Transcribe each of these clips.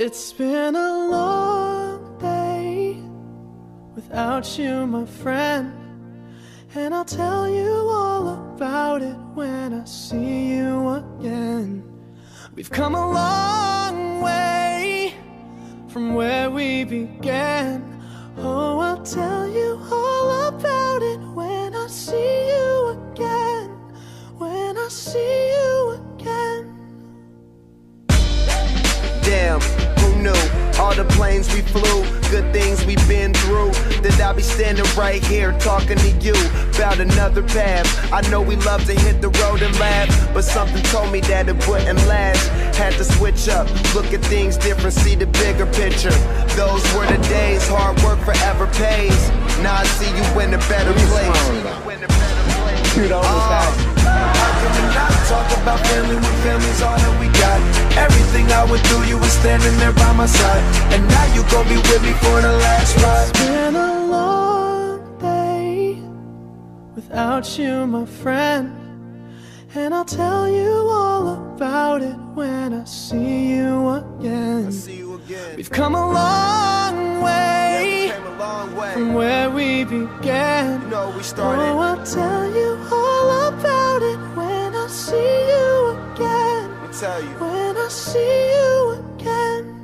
It's been a long day without you, my friend, and I'll tell you all about it when I see you again. We've come a long way from where we began. Oh, I'll tell you all about it when I see you again. When I see you again. Damn, who knew? All the planes we flew, good things we've been through. That I'll be standing right here talking to you about another path. I know we love to hit the road and laugh, but something told me that it wouldn't last. Had to switch up, look at things different, see the bigger picture. Those were the days, hard work forever pays. Now I see you in a better place. Dude, all the time. How can we not talk about family when family's all that we got? Everything I would do, you were standing there by my side, and now you gon' be with me for the last ride. It's been a long day without you, my friend, and I'll tell you all about it when I see you again. We've come a long way, from where we began. Oh, I'll tell you all about it when I see you again. When I see you again.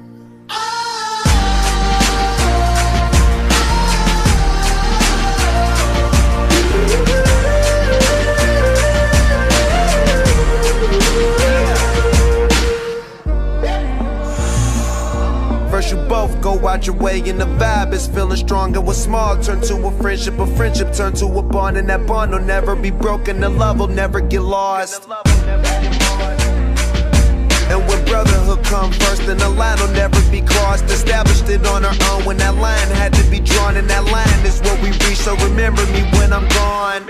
First you both go out your way and the vibe is feeling strong. And what's small turn to a friendship turn to a bond, and that bond will never be broken. The love will never get lost. And when brotherhood come first, then the line will never be crossed. Established it on our own when that line had to be drawn, and that line is what we reach. So remember me when I'm gone.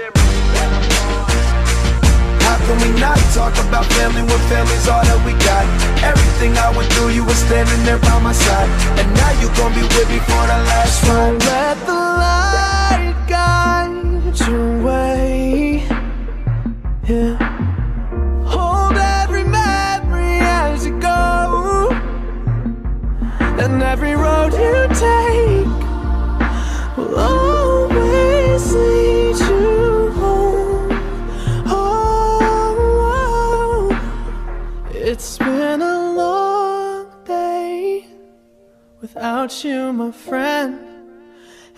How can we not talk about family when family's all that we got? Everything I went through, you were standing there by my side, and now you gon' be with me for the last ride. So let the light guide your way. Yeah. Hold every memory as you go, and every road you take will always lead you home. Oh, it's been a long day without you, my friend,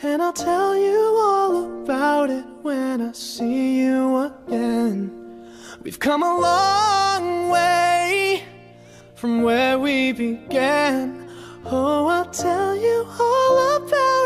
and I'll tell you all about it when I see you again. We've come a long way from where we began. Oh, I'll tell you all about